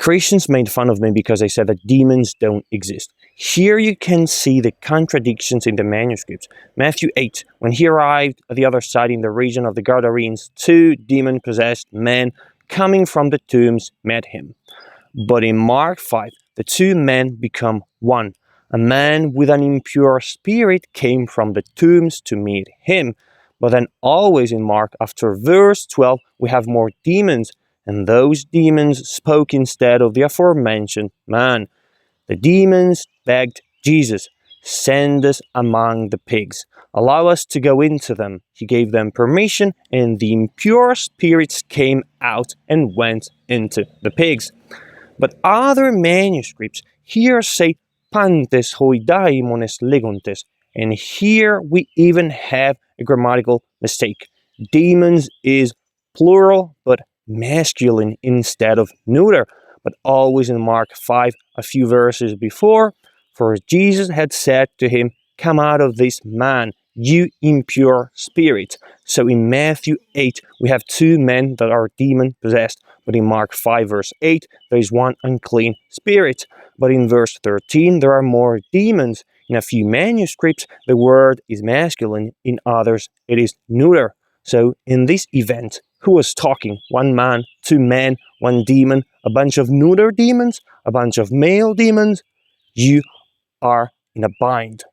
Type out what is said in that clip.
Christians made fun of me because they said that demons don't exist. Here you can see the contradictions in the manuscripts. Matthew 8, when he arrived at the other side in the region of the Gadarenes, 2 demon-possessed men coming from the tombs met him. But in Mark 5, the 2 men become one. A man with an impure spirit came from the tombs to meet him. But then always in Mark, after verse 12, we have more demons, and those demons spoke instead of the aforementioned man. The demons begged Jesus, "Send us among the pigs. Allow us to go into them." He gave them permission, and the impure spirits came out and went into the pigs. But other manuscripts here say pantes hoi daimones legontes, and here we even have a grammatical mistake. Demons is plural but masculine instead of neuter, but always in Mark 5, a few verses before, for Jesus had said to him, "Come out of this man, you impure spirit." So in Matthew 8, we have 2 men that are demon-possessed, but in Mark 5 verse 8, there is 1 unclean spirit. But in verse 13, there are more demons. In a few manuscripts, the word is masculine, in others it is neuter. So in this event, who was talking? 1 man, 2 men, 1 demon, a bunch of neuter demons, a bunch of male demons? You are in a bind.